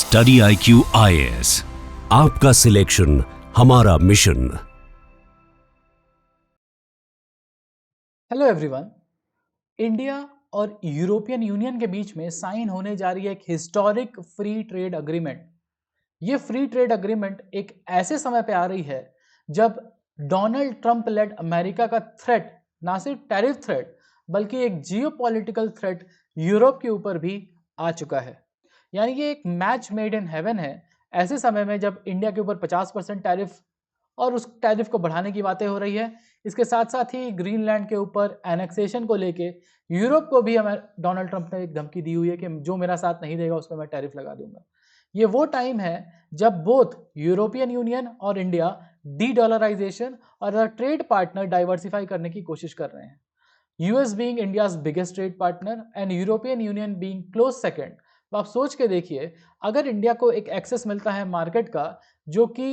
Study IQ IAS, आपका selection हमारा mission. Hello everyone. India और यूरोपियन यूनियन के बीच में साइन होने जा रही है एक हिस्टोरिक फ्री ट्रेड अग्रीमेंट। ये फ्री ट्रेड अग्रीमेंट एक ऐसे समय पे आ रही है जब डोनाल्ड ट्रंप लेड अमेरिका का थ्रेट ना सिर्फ टैरिफ थ्रेट बल्कि एक जियोपॉलिटिकल थ्रेट यूरोप के ऊपर भी आ चुका है। यानी ये एक मैच मेड इन हेवन है ऐसे समय में जब इंडिया के ऊपर 50% टैरिफ और उस टैरिफ को बढ़ाने की बातें हो रही है। इसके साथ साथ ही ग्रीनलैंड के ऊपर एनेक्सेशन को लेके यूरोप को भी हमें डोनाल्ड ट्रंप ने एक धमकी दी हुई है कि जो मेरा साथ नहीं देगा उस पर मैं टैरिफ लगा दूंगा। ये वो टाइम है जब बोथ यूरोपियन यूनियन और इंडिया डी डॉलराइजेशन और ट्रेड पार्टनर डाइवर्सिफाई करने की कोशिश कर रहे हैं। US being India's biggest trade partner and European union being close second. आप सोच के देखिए, अगर इंडिया को एक एक्सेस मिलता है मार्केट का जो कि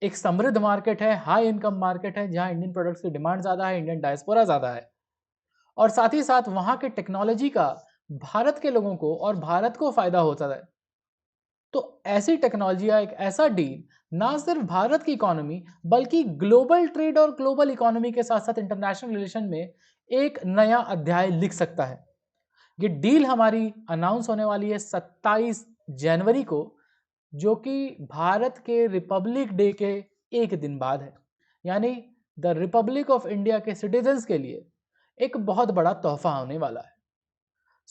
एक समृद्ध मार्केट है, हाई इनकम मार्केट है, जहां इंडियन प्रोडक्ट्स की डिमांड ज्यादा है, इंडियन डायस्पोरा ज्यादा है, और साथ ही साथ वहां के टेक्नोलॉजी का भारत के लोगों को और भारत को फायदा होता है, तो ऐसी टेक्नोलॉजी या एक ऐसा डील ना सिर्फ भारत की इकोनॉमी बल्कि ग्लोबल ट्रेड और ग्लोबल इकोनॉमी के साथ साथ इंटरनेशनल रिलेशन में एक नया अध्याय लिख सकता है। ये डील हमारी अनाउंस होने वाली है 27 जनवरी को, जो कि भारत के रिपब्लिक डे के एक दिन बाद है। यानी द रिपब्लिक ऑफ इंडिया के सिटीजन्स के लिए एक बहुत बड़ा तोहफा होने वाला है।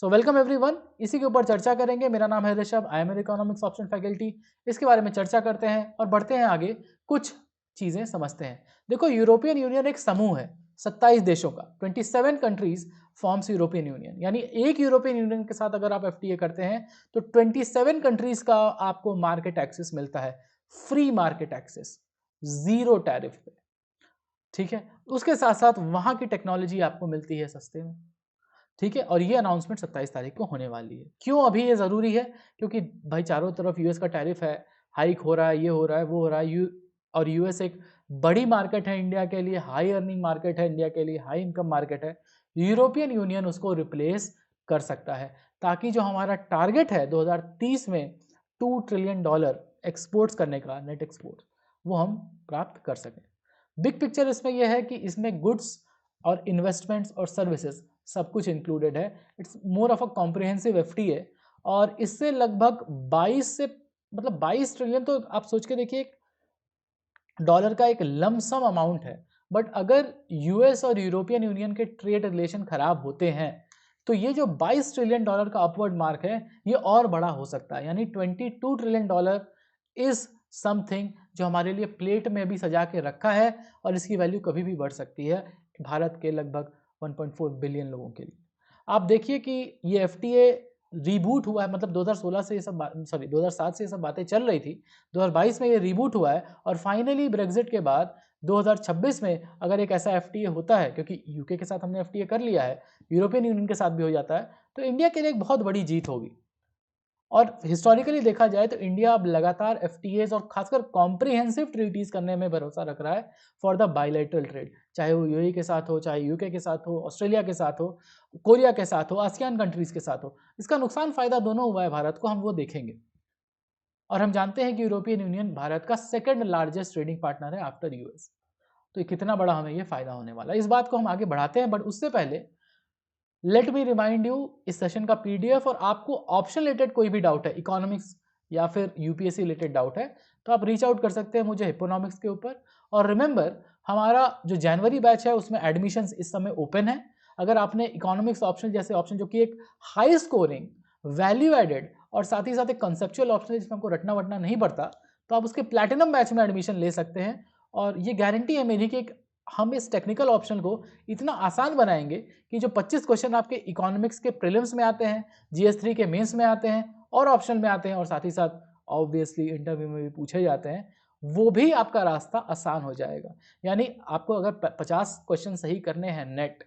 So welcome everyone. इसी के ऊपर चर्चा करेंगे। मेरा नाम है Rishabh, I am economics option faculty. इसके बारे में चर्चा करते हैं और बढ़ते हैं आगे, कुछ चीजें समझते हैं। देखो, यूरोपियन यूनियन एक समूह है 27 देशों का। 27 कंट्रीज फॉर्म्स यूरोपियन यूनियन। यानी एक यूरोपियन यूनियन के साथ अगर आप एफटीए करते हैं तो 27 कंट्रीज का आपको मार्केट एक्सेस मिलता है, free market access, zero tariff पे। ठीक है, उसके साथ साथ वहां की टेक्नोलॉजी आपको मिलती है सस्ते में। ठीक है, और ये अनाउंसमेंट 27 तारीख को होने वाली है। क्यों अभी ये जरूरी है? क्योंकि भाई चारों तरफ यूएस का टैरिफ है, हाइक हो रहा है, ये हो रहा है, वो हो रहा है। और यूएस एक बड़ी मार्केट है इंडिया के लिए, हाई अर्निंग मार्केट है इंडिया के लिए, हाई इनकम मार्केट है। यूरोपियन यूनियन उसको रिप्लेस कर सकता है ताकि जो हमारा टारगेट है 2030 में $2 ट्रिलियन एक्सपोर्ट्स करने का, नेट एक्सपोर्ट, वो हम प्राप्त कर सकें। बिग पिक्चर इसमें यह है कि इसमें गुड्स और इन्वेस्टमेंट्स और सर्विसेज सब कुछ इंक्लूडेड है। It's more of a comprehensive FTA. और इससे लगभग 22 ट्रिलियन, तो आप सोच के देखिए, डॉलर का एक लमसम अमाउंट है। बट अगर यूएस और यूरोपियन यूनियन के ट्रेड रिलेशन खराब होते हैं तो ये जो $22 ट्रिलियन का अपवर्ड मार्क है ये और बड़ा हो सकता है। यानी $22 ट्रिलियन इज समथिंग जो हमारे लिए प्लेट में भी सजा के रखा है, और इसकी वैल्यू कभी भी बढ़ सकती है भारत के लगभग 1.4 बिलियन लोगों के लिए। आप देखिए कि ये एफटीए रीबूट हुआ है, मतलब 2016 से ये सब 2007 से ये सब बातें चल रही थी, 2022 में ये रीबूट हुआ है, और फाइनली ब्रेग्जिट के बाद 2026 में अगर एक ऐसा एफटीए होता है, क्योंकि यूके के साथ हमने एफटीए कर लिया है, यूरोपियन यूनियन के साथ भी हो जाता है, तो इंडिया के लिए एक बहुत बड़ी जीत होगी। और हिस्टोरिकली देखा जाए तो इंडिया अब लगातार एफटीएज और खासकर कॉम्प्रिहेंसिव ट्रीटीज करने में भरोसा रख रहा है फॉर द बायलैटरल ट्रेड, चाहे वो यूएई के साथ हो, चाहे यूके के साथ हो, ऑस्ट्रेलिया के साथ हो, कोरिया के साथ हो, आसियान कंट्रीज के साथ हो। इसका नुकसान फायदा दोनों हुआ है भारत को, हम वो देखेंगे। और हम जानते हैं कि यूरोपियन यूनियन भारत का सेकंड लार्जेस्ट ट्रेडिंग पार्टनर है आफ्टर यूएस। तो कितना बड़ा हमें ये फायदा होने वाला है, इस बात को हम आगे बढ़ाते हैं। बट उससे पहले लेट मी रिमाइंड यू इस सेशन का पीडीएफ, और आपको ऑप्शन रिलेटेड कोई भी डाउट है, इकोनॉमिक्स या फिर यूपीएससी रिलेटेड डाउट है, तो आप रीच आउट कर सकते हैं मुझे इकोनॉमिक्स के ऊपर। और रिमेंबर, हमारा जो जनवरी बैच है उसमें एडमिशंस इस समय ओपन है। अगर आपने इकोनॉमिक्स ऑप्शन जैसे ऑप्शन जो कि एक हाई स्कोरिंग, वैल्यू एडेड और साथ ही साथ एक कंसेप्चुअल ऑप्शन है जिसमें हमको रटना वटना नहीं पड़ता, तो आप उसके प्लैटिनम बैच में एडमिशन ले सकते हैं। और ये गारंटी है मेरी कि हम इस टेक्निकल ऑप्शन को इतना आसान बनाएंगे कि जो 25 क्वेश्चन आपके इकोनॉमिक्स के प्रीलिम्स में आते हैं, जीएस3 के मेंस में आते हैं और ऑप्शन में आते हैं, और साथ ही साथ ऑब्वियसली इंटरव्यू में भी पूछे जाते हैं, वो भी आपका रास्ता आसान हो जाएगा। यानी आपको अगर 50 क्वेश्चन सही करने हैं नेट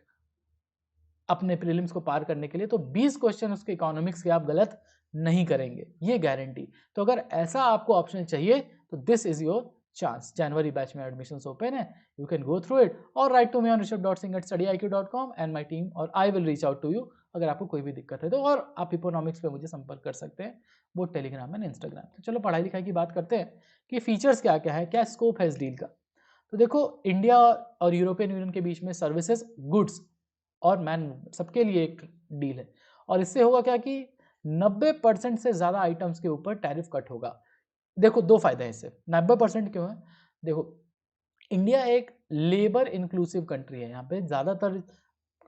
अपने प्रीलिम्स को पार करने के लिए, तो 20 क्वेश्चन उसके इकोनॉमिक्स के आप गलत नहीं करेंगे, ये गारंटी। तो अगर ऐसा आपको ऑप्शन चाहिए तो दिस इज योर चांस। जनवरी बैच में एडमिशंस ओपन है, you can go through it और write to me on rishabh.singh@studiiq.com and my team और I will reach out to you अगर आपको कोई भी दिक्कत है तो। और आप इकोनॉमिक्स पे मुझे संपर्क कर सकते हैं, वो टेलीग्राम एंड इंस्टाग्राम। तो चलो पढ़ाई लिखाई की बात करते हैं कि फीचर्स क्या क्या है, क्या स्कोप है इस डील का। तो देखो, इंडिया और यूरोपियन यूनियन के बीच में सर्विसेज, गुड्स और मैन मूवमेंट सबके लिए एक डील है। और इससे होगा क्या कि 90% से ज़्यादा आइटम्स के ऊपर टैरिफ कट होगा। देखो, दो फायदे हैं इससे। 90% क्यों है? देखो, इंडिया एक लेबर इंक्लूसिव कंट्री है। यहाँ पे ज़्यादातर,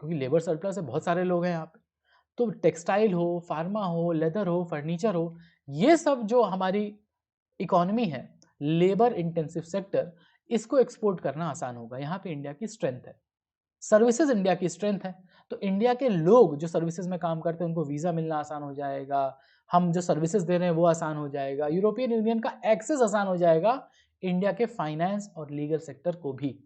क्योंकि लेबर सरप्लस है, बहुत सारे लोग हैं यहाँ पे, तो टेक्सटाइल हो, फार्मा हो, लेदर हो, फर्नीचर हो, ये सब जो हमारी इकोनॉमी है, लेबर इंटेंसिव सेक्टर, इसको एक्सपोर्ट करना आसान होगा। यहाँ पे इंडिया की स्ट्रेंथ है। सर्विसेज इंडिया की स्ट्रेंथ है, तो इंडिया के लोग जो सर्विसेज में काम करते हैं उनको वीज़ा मिलना आसान हो जाएगा, हम जो सर्विसेज दे रहे हैं वो आसान हो जाएगा, यूरोपियन यूनियन का एक्सेस आसान हो जाएगा इंडिया के फाइनेंस और लीगल सेक्टर को भी।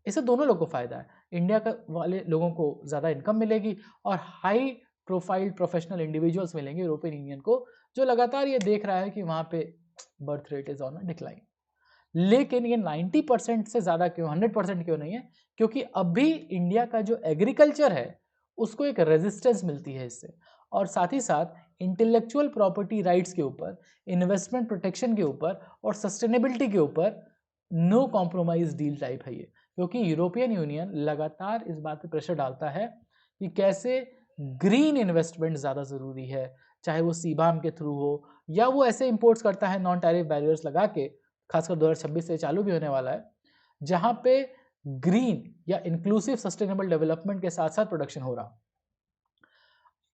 इससे दोनों लोग को फायदा है। इंडिया का वाले लोगों को ज़्यादा इनकम मिलेगी और हाई प्रोफाइल प्रोफेशनल इंडिविजुअल्स मिलेंगे यूरोपियन यूनियन को, जो लगातार ये देख रहा है कि वहाँ पे birth rate is on a decline. लेकिन ये 90% से ज़्यादा क्यों, 100% क्यों नहीं है? क्योंकि अभी इंडिया का जो एग्रीकल्चर है उसको एक रेजिस्टेंस मिलती है इससे, और साथ ही साथ इंटेलेक्चुअल प्रॉपर्टी राइट्स के ऊपर, इन्वेस्टमेंट प्रोटेक्शन के ऊपर और सस्टेनेबिलिटी के ऊपर नो कॉम्प्रोमाइज डील टाइप है ये। क्योंकि यूरोपियन यूनियन लगातार इस बात पे प्रेशर डालता है कि कैसे ग्रीन इन्वेस्टमेंट ज़्यादा ज़रूरी है, चाहे वो सीबाम के थ्रू हो या वो ऐसे इंपोर्ट्स करता है नॉन टैरिफ बैरियर्स लगा के, खासकर 2026 से चालू भी होने वाला है, जहां पे ग्रीन या इंक्लूसिव सस्टेनेबल डेवलपमेंट के साथ साथ प्रोडक्शन हो रहा।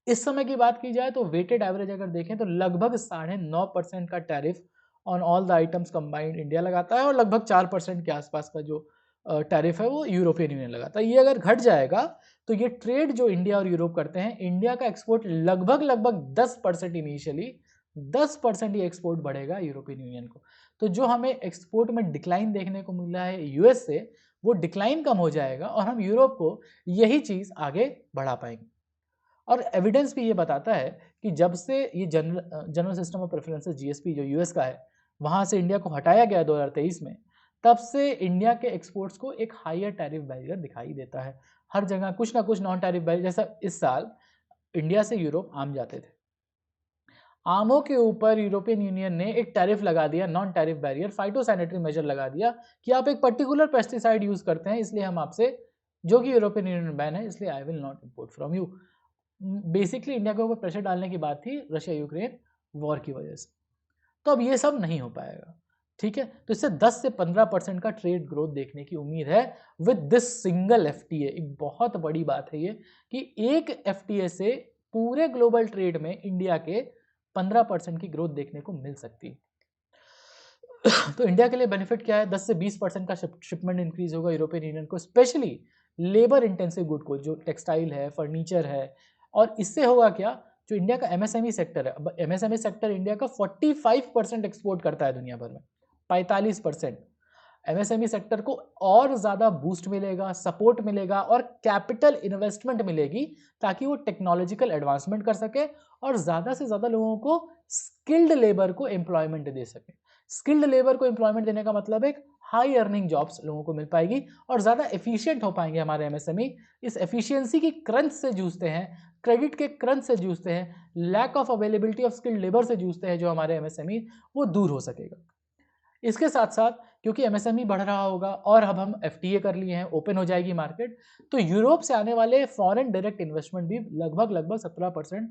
इस समय की बात की जाए तो वेटेड एवरेज अगर देखें तो लगभग 9.5% का tariff on all the items combined India लगाता है, और लगभग 4% के आसपास का जो टैरिफ है वो यूरोपियन यूनियन लगाता है। ये अगर घट जाएगा तो ये ट्रेड जो इंडिया और यूरोप करते हैं, इंडिया का एक्सपोर्ट लगभग 10% इनिशियली 10% ही एक्सपोर्ट बढ़ेगा यूरोपियन यूनियन को। तो जो हमें एक्सपोर्ट में डिक्लाइन देखने को मिल रहा है यूएस से, वो डिक्लाइन कम हो जाएगा और हम यूरोप को यही चीज़ आगे बढ़ा पाएंगे। और एविडेंस भी ये बताता है कि जब से ये general system of preferences GSP जो यूएस का है, वहाँ से इंडिया को हटाया गया 2023 में, तब से इंडिया के एक्सपोर्ट्स को एक हायर टैरिफ बैरियर दिखाई देता है। हर जगह कुछ ना कुछ नॉन टैरिफ बैरियर, जैसा इस साल इंडिया से यूरोप आम जाते थे, आमों के ऊपर यूरोपियन यूनियन ने एक टैरिफ लगा दिया, non tariff barrier, phytosanitary measure लगा दिया कि आप एक पर्टिकुलर पेस्टिसाइड यूज करते हैं, इसलिए हम आपसे, जो कि यूरोपियन यूनियन बैन है, इसलिए I will not import from you. Basically India के ऊपर प्रेशर डालने की बात थी रशिया यूक्रेन वॉर की वजह से। तो अब ये सब नहीं हो पाएगा, ठीक है। तो इससे 10 से 15% का ट्रेड ग्रोथ देखने की उम्मीद है विद दिस सिंगल एफटीए। एक बहुत बड़ी बात है ये कि एक एफटीए से पूरे ग्लोबल ट्रेड में इंडिया के 15% की ग्रोथ देखने को मिल सकती है। तो इंडिया के लिए बेनिफिट क्या है? 10 से 20% का शिपमेंट इंक्रीज होगा यूरोपियन यूनियन को, स्पेशली लेबर इंटेंसिव गुड को, जो टेक्सटाइल है, फर्नीचर है। और इससे होगा क्या, जो इंडिया का एमएसएमई सेक्टर है, अब एमएसएमई सेक्टर इंडिया का 45% एक्सपोर्ट करता है दुनिया भर में, 45%। एमएसएमई सेक्टर को और ज़्यादा बूस्ट मिलेगा, सपोर्ट मिलेगा और कैपिटल इन्वेस्टमेंट मिलेगी, ताकि वो टेक्नोलॉजिकल एडवांसमेंट कर सके और ज़्यादा से ज़्यादा लोगों को स्किल्ड लेबर को एम्प्लॉयमेंट दे सके। स्किल्ड लेबर को एम्प्लॉयमेंट देने का मतलब एक हाई अर्निंग जॉब्स लोगों को मिल पाएगी और ज़्यादा एफिशिएंट हो पाएंगे हमारे एमएसएमई। इस एफिशिएंसी की क्रंच से जूझते हैं, क्रेडिट के क्रंच से जूझते हैं, lack of availability of skilled labour से जूझते हैं, जो हमारे एमएसएमई, वो दूर हो सकेगा। इसके साथ साथ क्योंकि एमएसएमई बढ़ रहा होगा और अब हम एफटीए कर लिए हैं, ओपन हो जाएगी मार्केट, तो यूरोप से आने वाले फॉरेन डायरेक्ट इन्वेस्टमेंट भी लगभग 17%,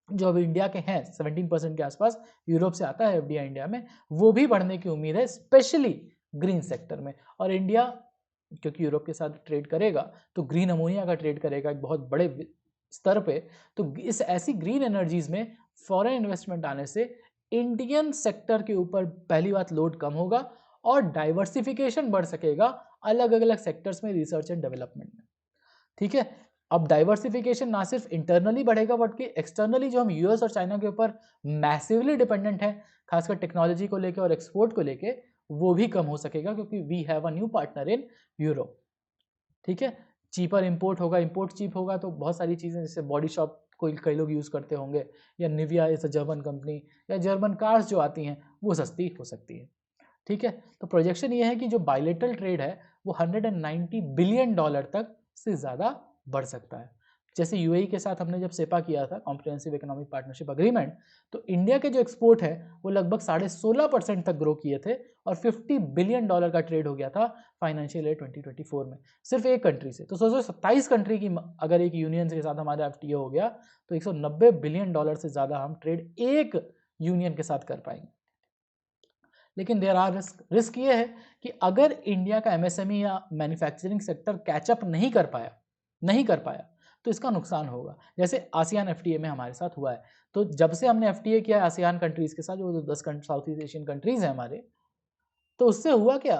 जो अब इंडिया के हैं 17% के आसपास यूरोप से आता है एफडीआई इंडिया में, वो भी बढ़ने की उम्मीद है, स्पेशली ग्रीन सेक्टर में। और इंडिया क्योंकि यूरोप के साथ ट्रेड करेगा तो ग्रीन अमोनिया का ट्रेड करेगा एक बहुत बड़े स्तर पे, तो इस ऐसी ग्रीन एनर्जीज में फॉरेन इन्वेस्टमेंट आने से इंडियन सेक्टर के ऊपर पहली बात लोड कम होगा और डाइवर्सिफिकेशन बढ़ सकेगा अलग अलग सेक्टर्स में, रिसर्च एंड डेवलपमेंट में, ठीक है। अब डाइवर्सिफिकेशन ना सिर्फ इंटरनली बढ़ेगा बल्कि एक्सटर्नली, जो हम यूएस और चाइना के ऊपर मैसिवली डिपेंडेंट है, खासकर टेक्नोलॉजी को लेके और एक्सपोर्ट को लेके, वो भी कम हो सकेगा, क्योंकि we have a new partner in Europe, ठीक है। चीपर इंपोर्ट होगा, इंपोर्ट चीप होगा, तो बहुत सारी चीज़ें, जैसे बॉडी शॉप कोई कई लोग यूज़ करते होंगे, या Nivea is a German company, या जर्मन कार्स जो आती हैं वो सस्ती हो सकती है, ठीक है। तो प्रोजेक्शन ये है कि जो बायलेटरल ट्रेड है वो $190 बिलियन तक से ज़्यादा बढ़ सकता है। जैसे यूएई के साथ हमने जब सेपा किया था, कॉम्प्रिहेंसिव इकोनॉमिक पार्टनरशिप अग्रीमेंट, तो इंडिया के जो एक्सपोर्ट है वो लगभग 16.5% तक ग्रो किए थे और $50 बिलियन का ट्रेड हो गया था फाइनेंशियल ईयर 2024 में, सिर्फ एक कंट्री से। तो सोचो 27 कंट्री की अगर एक यूनियन के साथ हमारा एफटीए हो गया तो $190 बिलियन से ज़्यादा हम ट्रेड एक यूनियन के साथ कर पाएंगे। लेकिन देयर आर रिस्क ये है कि अगर इंडिया का एमएसएमई या मैन्युफैक्चरिंग सेक्टर कैचअप नहीं कर पाया तो इसका नुकसान होगा। जैसे आसियान एफटीए में हमारे साथ हुआ है। तो जब से हमने एफटीए किया है आसियान कंट्रीज के साथ, जो 10 साउथ ईस्ट एशियन कंट्रीज हैं हमारे, तो उससे हुआ क्या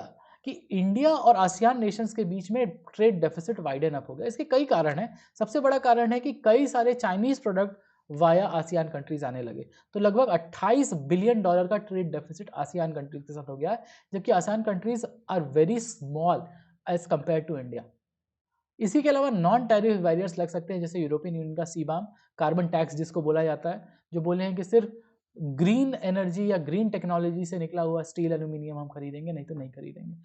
कि इंडिया और आसियान नेशंस के बीच में ट्रेड डेफिसिट वाइडन अप हो गया। इसके कई कारण हैं। सबसे बड़ा कारण है कि कई सारे Chinese product via ASEAN countries आने लगे। तो लगभग $28 बिलियन का ट्रेड डेफिसिट आसियान कंट्रीज के साथ हो गया है, जबकि ASEAN countries are very small as compared to India. इसी के अलावा नॉन टैरिफ बैरियर्स लग सकते हैं, जैसे यूरोपियन यूनियन का सीबाम, कार्बन टैक्स जिसको बोला जाता है, जो बोले हैं कि सिर्फ ग्रीन एनर्जी या ग्रीन टेक्नोलॉजी से निकला हुआ स्टील एल्यूमिनियम हम खरीदेंगे, नहीं तो नहीं खरीदेंगे।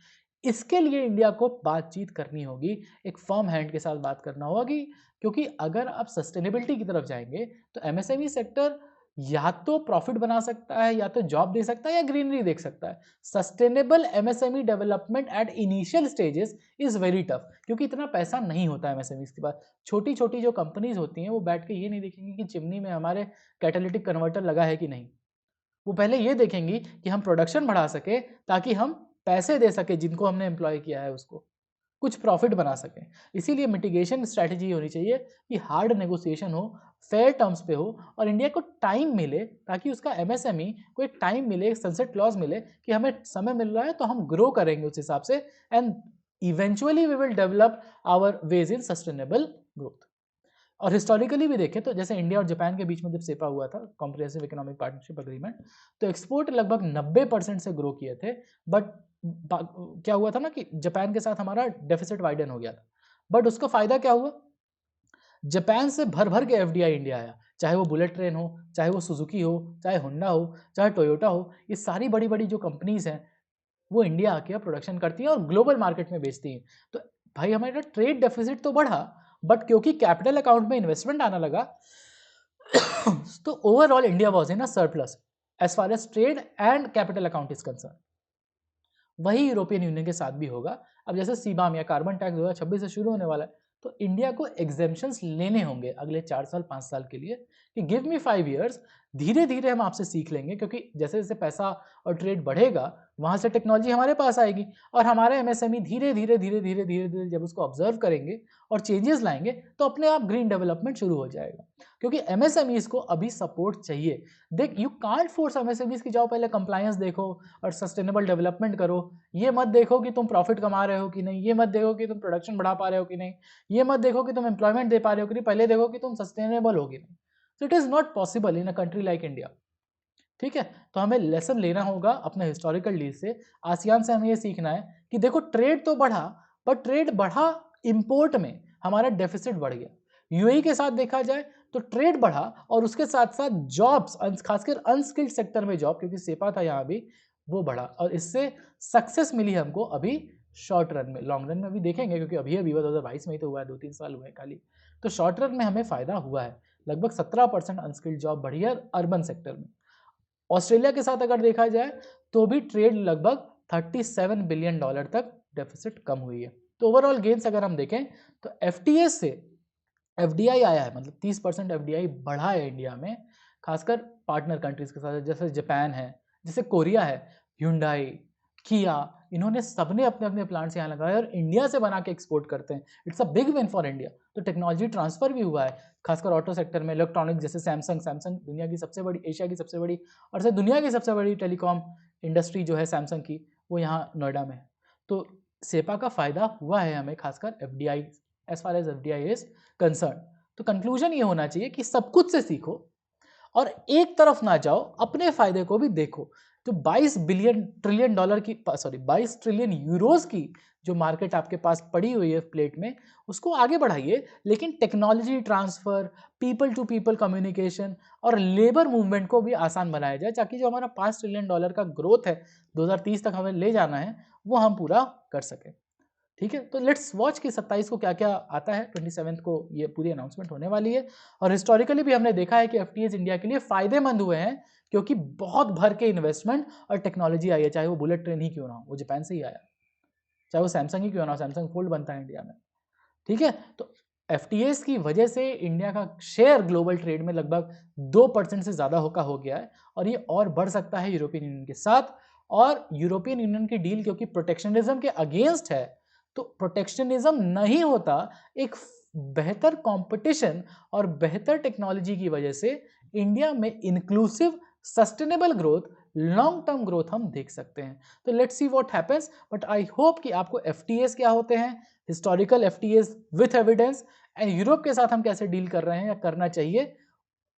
इसके लिए इंडिया को बातचीत करनी होगी, एक फर्म हैंड के साथ बात करना होगा क्योंकि अगर आप सस्टेनेबिलिटी की तरफ जाएंगे तो एमएसएमई सेक्टर या तो प्रॉफिट बना सकता है, या तो जॉब दे सकता है, या ग्रीनरी देख सकता है। Sustainable MSME development at initial stages is very tough, क्योंकि इतना पैसा नहीं होता है एमएसएमई के पास। छोटी छोटी जो कंपनीज होती हैं वो बैठ के ये नहीं देखेंगी कि चिमनी में हमारे कैटालिटिक कन्वर्टर लगा है कि नहीं। वो पहले ये देखेंगी कि हम प्रोडक्शन बढ़ा सके ताकि हम पैसे दे सके जिनको हमने एम्प्लॉय किया है उसको, कुछ प्रॉफिट बना सकें। इसीलिए मिटिगेशन स्ट्रैटेजी होनी चाहिए कि हार्ड नेगोशिएशन हो, फेयर टर्म्स पे हो, और इंडिया को टाइम मिले ताकि उसका एमएसएमई को एक टाइम मिले, एक सनसेट क्लॉज मिले कि हमें समय मिल रहा है तो हम ग्रो करेंगे उस हिसाब से, and eventually we will develop our ways in sustainable growth. और हिस्टोरिकली भी देखें तो जैसे इंडिया और जापान के बीच में जब सेपा हुआ था, कॉम्प्रिहेंसिव इकोनॉमिक पार्टनरशिप अग्रीमेंट, तो एक्सपोर्ट लगभग 90% से ग्रो किए थे। बट क्या हुआ था ना कि जापान के साथ हमारा डेफिसिट वाइडन हो गया था। बट उसका फायदा क्या हुआ, जापान से भर भर के एफडीआई इंडिया आया, चाहे वो बुलेट ट्रेन हो, चाहे वो सुजुकी हो, चाहे होंडा हो, चाहे टोयोटा हो। ये सारी बड़ी बड़ी जो कंपनीज हैं वो इंडिया आके प्रोडक्शन करती हैं और ग्लोबल मार्केट में बेचती हैं। तो भाई हमारा ट्रेड डेफिसिट तो बढ़ा, बट क्योंकि कैपिटल अकाउंट में इन्वेस्टमेंट आना लगा तो overall India was in a surplus as far as trade and capital account is concern. वही यूरोपियन यूनियन के साथ भी होगा। अब जैसे सीबाम या कार्बन टैक्स 2026 से शुरू होने वाला है, तो इंडिया को एग्जेम्पशंस लेने होंगे अगले 4 साल 5 साल के लिए कि गिव मी 5 इयर्स, धीरे धीरे हम आपसे सीख लेंगे, क्योंकि जैसे जैसे पैसा और ट्रेड बढ़ेगा वहां से टेक्नोलॉजी हमारे पास आएगी, और हमारे एमएसएमई धीरे धीरे धीरे धीरे धीरे धीरे जब उसको ऑब्जर्व करेंगे और चेंजेस लाएंगे तो अपने आप ग्रीन डेवलपमेंट शुरू हो जाएगा। क्योंकि एमएसएमईज को अभी सपोर्ट चाहिए। देख, यू कांट फोर्स एमएसएमईज की जाओ पहले कंप्लायंस देखो और सस्टेनेबल डेवलपमेंट करो। ये मत देखो कि तुम प्रॉफिट कमा रहे हो कि नहीं, ये मत देखो कि तुम प्रोडक्शन बढ़ा पा रहे हो कि नहीं, ये मत देखो कि तुम एम्प्लॉयमेंट दे पा रहे हो कि नहीं, पहले देखो कि तुम सस्टेनेबल हो कि नहीं। So it is not possible in a country like India. ठीक है, तो हमें लेसन लेना होगा अपने हिस्टोरिकल डील से। आसियान से हमें ये सीखना है कि देखो ट्रेड तो बढ़ा, पर ट्रेड बढ़ा इंपोर्ट में, हमारा डेफिसिट बढ़ गया। यूएई के साथ देखा जाए तो ट्रेड बढ़ा और उसके साथ साथ जॉब्स, खासकर अनस्किल्ड सेक्टर में जॉब, क्योंकि सेपा था यहाँ भी, वो बढ़ा, और इससे सक्सेस मिली हमको अभी शॉर्ट रन में। लॉन्ग रन में अभी देखेंगे, क्योंकि अभी 2022 में ही तो हुआ है, 2-3 साल हुए खाली। तो शॉर्ट रन में हमें फायदा हुआ है, लगभग 17% अनस्किल्ड जॉब बढ़ी है अर्बन सेक्टर में। ऑस्ट्रेलिया के साथ अगर देखा जाए तो भी ट्रेड लगभग $37 बिलियन तक डेफिसिट कम हुई है। तो ओवरऑल गेन्स अगर हम देखें तो एफटीए से एफडीआई आया है, मतलब 30% एफडीआई बढ़ा है इंडिया में, खासकर पार्टनर कंट्रीज के साथ, जैसे जापान है, जैसे कोरिया है, ह्यूंडई, किया, इन्होंने सबने अपने अपने प्लांट्स यहाँ लगाए और इंडिया से बना के एक्सपोर्ट करते हैं। It's a big win for India. तो टेक्नोलॉजी ट्रांसफर भी हुआ है, खासकर ऑटो सेक्टर में, इलेक्ट्रॉनिक, जैसे सैमसंग दुनिया की सबसे बड़ी, एशिया की सबसे बड़ी और से दुनिया की सबसे बड़ी टेलीकॉम इंडस्ट्री जो है सैमसंग की, वो यहाँ नोएडा में है। तो सेपा का फायदा हुआ है हमें, खासकर FDI, as far as FDI is concern. तो कंक्लूजन ये होना चाहिए कि सब कुछ से सीखो और एक तरफ ना जाओ, अपने फायदे को भी देखो। जो 22 ट्रिलियन यूरोस की जो मार्केट आपके पास पड़ी हुई है प्लेट में, उसको आगे बढ़ाइए, लेकिन technology transfer, people to people communication और लेबर मूवमेंट को भी आसान बनाया जाए, ताकि जो हमारा $5 ट्रिलियन का ग्रोथ है 2030 तक हमें ले जाना है, वो हम पूरा कर सकें। ठीक है, तो लेट्स वॉच कि 27 को क्या क्या आता है। 27 को ये पूरी अनाउंसमेंट होने वाली है। और हिस्टोरिकली भी हमने देखा है कि एफटीएस इंडिया के लिए फायदेमंद हुए हैं, क्योंकि बहुत भर के इन्वेस्टमेंट और टेक्नोलॉजी आई है, चाहे वो बुलेट ट्रेन ही क्यों ना हो, वो जापान से ही आया, चाहे वो सैमसंग ही क्यों ना हो, सैमसंग फोल्ड बनता है इंडिया में। ठीक है, तो एफटीएस की वजह से इंडिया का शेयर ग्लोबल ट्रेड में लगभग 2% से ज़्यादा हो गया है, और ये और बढ़ सकता है यूरोपियन यूनियन के साथ। और यूरोपियन यूनियन की डील क्योंकि प्रोटेक्शनिज्म के अगेंस्ट है, तो प्रोटेक्शनिज्म नहीं होता, एक बेहतर कंपटीशन और बेहतर टेक्नोलॉजी की वजह से इंडिया में inclusive sustainable growth, long term growth हम देख सकते हैं। तो let's see what happens, but I hope कि आपको एफटीएस क्या होते हैं, historical FTS with evidence, and Europe के साथ हम कैसे डील कर रहे हैं या करना चाहिए,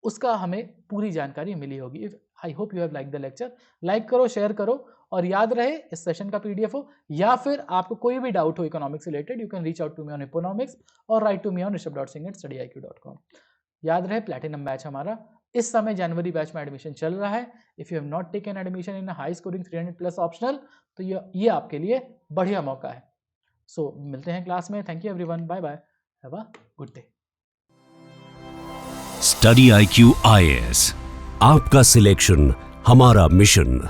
उसका हमें पूरी जानकारी मिली होगी। I hope you have like the lecture. Like करो, शेयर करो, और याद रहे इस सेशन का पीडीएफ हो या फिर आपको कोई भी डाउट हो इकोनॉमिक्स से related, you can reach out to me on economics और write to me on rishabh.singh@studiiq.com। याद रहे प्लैटिनम बैच हमारा इस समय जनवरी बैच में एडमिशन चल रहा है। If you have not taken admission in high scoring 300+ optional, तो ये आपके लिए बढ़िया मौका है। सो मिलते हैं क्लास में। Thank you everyone, bye bye, have a good day. Study IQ IAS, आपका सिलेक्शन हमारा मिशन।